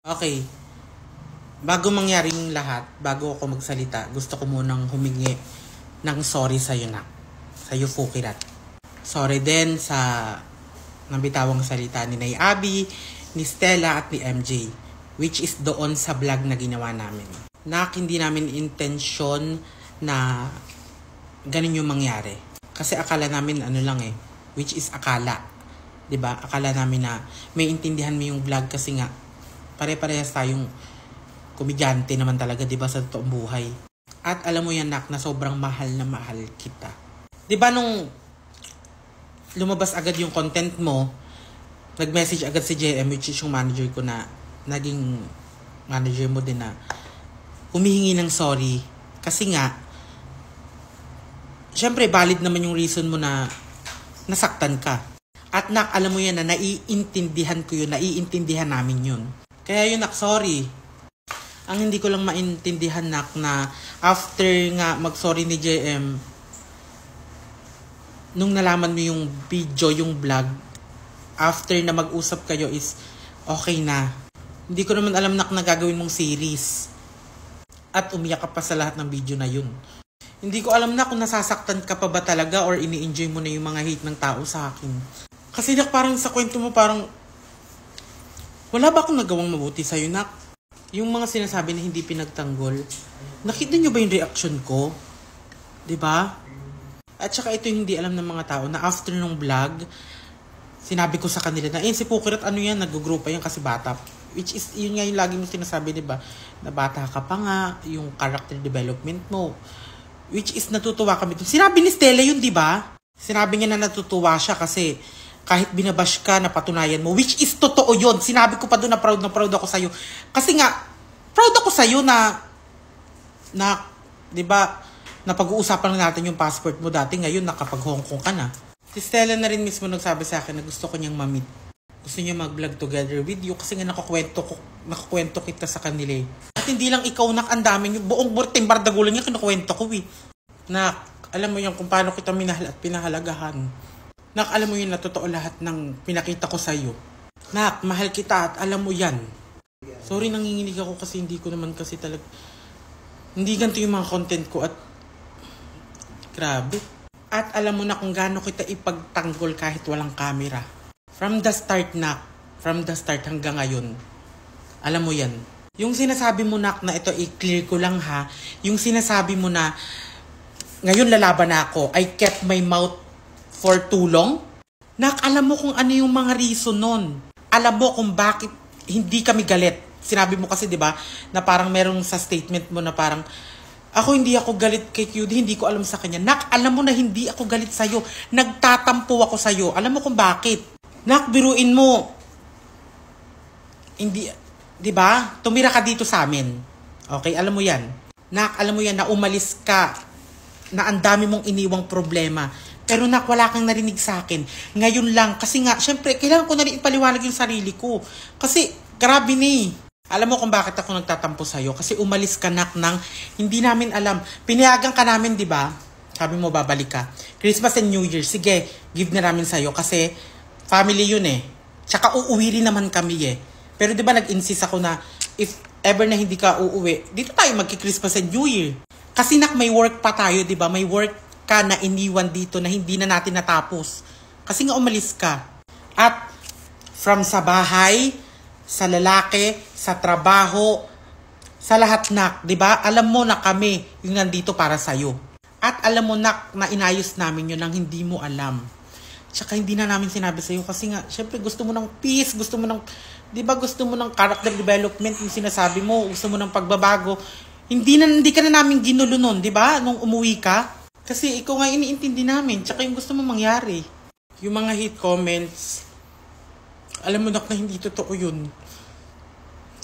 Okay, bago mangyari yung lahat, bago ako magsalita, gusto ko munang humingi ng sorry sa'yo na. Sa'yo, Fukirat. Sorry din sa nabitawang salita ni Nay Abby, ni Stella at ni MJ, which is doon sa vlog na ginawa namin. Hindi namin intensyon na ganun yung mangyari. Kasi akala namin which is akala. 'Di ba? Akala namin na may intindihan mo yung vlog kasi nga pare-parehas tayong komedyante naman talaga, 'di ba, sa totoong buhay. At alam mo yan, Nak, na sobrang mahal na mahal kita. 'Di ba nung lumabas agad yung content mo, nag-message agad si JM, which is yung manager ko na naging manager mo din, na humihingi ng sorry kasi nga syempre valid naman yung reason mo na nasaktan ka. At Nak, alam mo yan na naiintindihan ko yun, naiintindihan namin yun. Kaya yun, Nak, sorry. Ang hindi ko lang maintindihan, Nak, na after nga mag-sorry ni JM, nung nalaman mo yung video, yung vlog, after na mag-usap kayo is okay na. Hindi ko naman alam, Nak, na gagawin mong series. At umiyak ka pa sa lahat ng video na yun. Hindi ko alam na kung nasasaktan ka pa ba talaga or ini-enjoy mo na yung mga hate ng tao sa akin. Kasi Nak, parang sa kwento mo parang wala ba akong nagawang mabuti sa'yo, Nak? Yung mga sinasabi na hindi pinagtanggol. Nakita nyo ba yung reaction ko? 'Di ba? At saka ito yung hindi alam ng mga tao na after nung vlog, sinabi ko sa kanila na si Fukirat yan, nag-group pa yan kasi bata. Which is, yun nga yung lagi mo sinasabi, 'di ba? Na bata ka pa nga, yung character development mo. Which is, natutuwa kami doon. Sinabi ni Stella yun, di ba? Sinabi niya na natutuwa siya kasi kahit binabash ka, napatunayan mo. Which is, totoo yun. Sinabi ko pa doon na proud ako sa'yo. Kasi nga, proud ako sa'yo na di ba, napag-uusapan natin yung passport mo dati. Ngayon, nakapag-Hong Kong ka na. Si Stella na rin mismo nagsabi sa akin na gusto ko niyang ma-meet. Gusto niya mag-vlog together with you kasi nga nakakwento kita sa kanila eh. At hindi lang ikaw, Nak, ang dami yung buong Team Bardagulan niya kinukwento ko eh. Nak, alam mo yan kung paano kita minahal at pinahalagahan. Nak, alam mo yun na totoo lahat ng pinakita ko sa iyo. Nak, mahal kita at alam mo yan. Sorry, nanginginig ako kasi hindi ko naman kasi talaga, hindi ganito yung mga content ko at grabe. At alam mo na kung gaano kita ipagtanggol kahit walang camera. From the start, Nak. From the start hanggang ngayon. Alam mo yan. Yung sinasabi mo, Nak, na ito, i-clear ko lang ha. Yung sinasabi mo na, ngayon lalaban na ako, I kept my mouth for too long. Nak, alam mo kung ano yung mga reason nun. Alam mo kung bakit hindi kami galit. Sinabi mo kasi, di ba, na parang merong sa statement mo na parang, hindi ako galit kay QD, hindi ko alam sa kanya. Nak, alam mo na hindi ako galit sa'yo. Nagtatampo ako sa'yo. Alam mo kung bakit. Nak, biruin mo. Hindi, di ba? Tumira ka dito sa amin. Okay, alam mo yan. Nak, alam mo yan na umalis ka, na ang dami mong iniwang problema. Pero Nak, wala kang narinig sa akin. Ngayon lang, kasi nga, syempre, kailangan ko na rin ipaliwanag yung sarili ko. Kasi, grabe ni. Alam mo kung bakit ako nagtatampo sa'yo? Kasi umalis ka, Nak, ng hindi namin alam. Pinayagan ka namin, di ba? Sabi mo, babalik ka. Christmas and New Year, sige, give na namin sa'yo. Kasi, family yun eh. Tsaka uuwi rin naman kami eh. Pero di ba nag-insist ako na if ever na hindi ka uuwi, dito tayo magki-Christmas and New Year. Kasi Nak, may work pa tayo, di ba? May work ka na iniwan dito na hindi na natin natapos. Kasi nga umalis ka. At from sa bahay, sa lalaki, sa trabaho, sa lahat, Nak, di ba? Alam mo na kami yung nandito para sa'yo. At alam mo, Nak, na inayos namin yun nang hindi mo alam. Tsaka hindi na namin sinabi sa'yo kasi nga, syempre gusto mo ng peace, gusto mo ng, di ba gusto mo ng character development, yung sinasabi mo, gusto mo ng pagbabago. Hindi ka na namin ginulo nun, di ba? Nung umuwi ka. Kasi ikaw nga iniintindi namin, tsaka yung gusto mo mangyari. Yung mga hate comments, alam mo, Nak, na hindi totoo yun.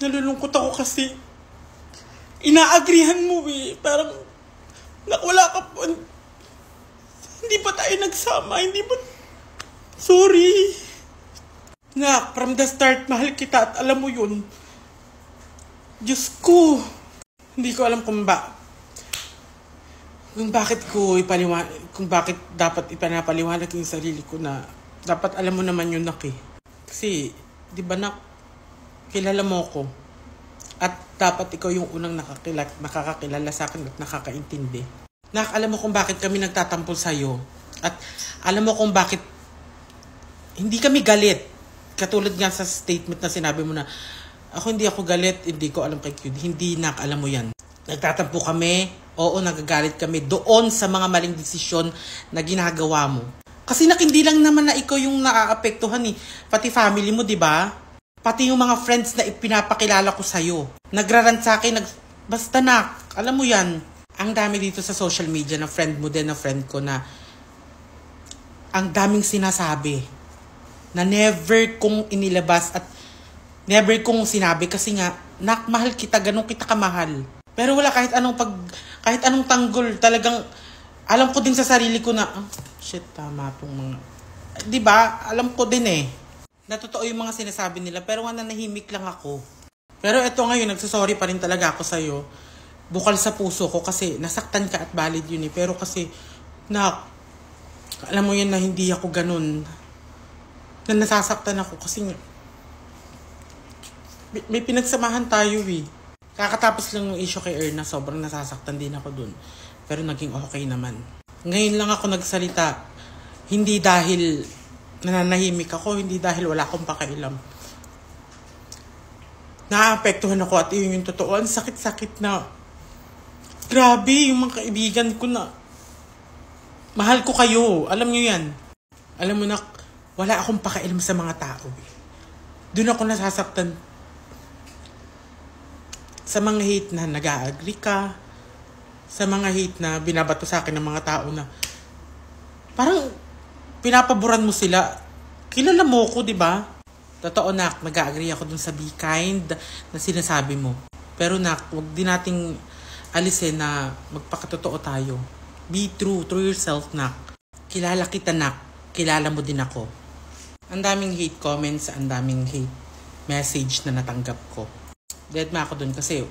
Nalulungkot ako kasi inaagrihan mo eh. Parang, Nak, wala ka po. Hindi pa tayo nagsama, hindi pa. Sorry. Nak, from the start, mahal kita at alam mo yun. Diyos ko. Hindi ko alam kung bakit dapat ipanapaliwanag yung sarili ko na dapat alam mo naman yun, Nak eh. Kasi, di ba, Nak, kilala mo ko. At dapat ikaw yung unang nakakakilala sa akin at nakakaintindi. Nak, alam mo kung bakit kami nagtatampol sa'yo. At alam mo kung bakit hindi kami galit. Katulad nga sa statement na sinabi mo na, hindi ako galit, hindi ko alam kay Cutie. Hindi, Nak, alam mo yan. Nagtatampo kami, oo, nagagalit kami doon sa mga maling desisyon na ginagawa mo. Kasi hindi lang naman na ikaw yung naaapektuhan pati family mo, di ba? Pati yung mga friends na ipinapakilala ko sa'yo. Nagrarant sa akin, basta Nak, alam mo yan. Ang dami dito sa social media na friend mo din, na friend ko na ang daming sinasabi na never kong inilabas at never kong sinabi kasi nga, Nak, mahal kita, ganun kita kamahal. Pero wala kahit anong tanggol, talagang alam ko din sa sarili ko na, shit, tama tong mga, di ba? Alam ko din na totoo yung mga sinasabi nila, pero nanahimik lang ako. Pero eto ngayon, nagsasorry pa rin talaga ako sa'yo. Bukal sa puso ko kasi nasaktan ka at valid yun Pero kasi, alam mo yun na hindi ako ganun. Na nasasaktan ako kasi may pinagsamahan tayo Kakatapos lang yung issue kay Erna, sobrang nasasaktan din ako dun. Pero naging okay naman. Ngayon lang ako nagsalita, hindi dahil nananahimik ako, hindi dahil wala akong pakialam. Naapektuhan ako at yun yung totoo. Ang sakit-sakit na, grabe yung mga kaibigan ko na, mahal ko kayo, alam nyo yan. Alam mo na, wala akong pakialam sa mga tao. Doon ako nasasaktan. Sa mga hate na nag-a-agree ka, sa mga hate na binabato sa akin ng mga tao na parang pinapaboran mo sila. Kilala mo ko, di ba? Totoo, Nak, nag-a-agree ako dun sa be kind na sinasabi mo. Pero Nak, wag din nating alisin na magpakatotoo tayo. Be true yourself, Nak. Kilala kita, Nak. Kilala mo din ako. Ang daming hate comments, ang daming hate message na natanggap ko. Dead ma ako dun kasi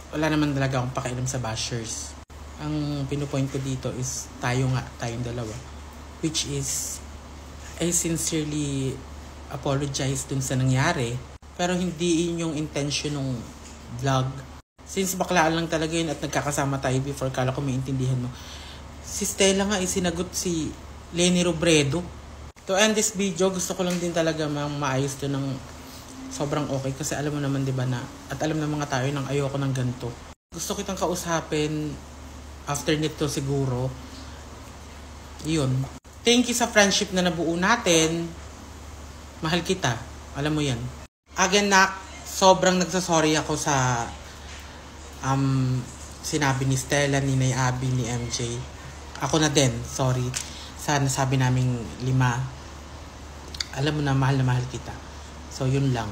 wala naman talaga akong pakialam sa bashers. Ang pinupoint ko dito is tayong dalawa. Which is, I sincerely apologize dun sa nangyari. Pero hindi yun yung intention ng vlog. Since baklaan lang talaga yun at nagkakasama tayo before, kala ko maintindihan mo. Si Stella nga sinagot si Lenny Robredo. To end this video, gusto ko lang din talaga maayos to ng sobrang okay. Kasi alam mo naman, di ba, na at alam ng mga tayo nang ayoko ng ganito. Gusto kitang kausapin after nito siguro. Yun. Thank you sa friendship na nabuo natin. Mahal kita. Alam mo yan. Again, Nak, sobrang nagsasorry ako sa sinabi ni Stella, ni Nay Abby, ni MJ. Ako na din, sorry. Sa nasabi naming 5. Alam mo na mahal kita. So, yun lang.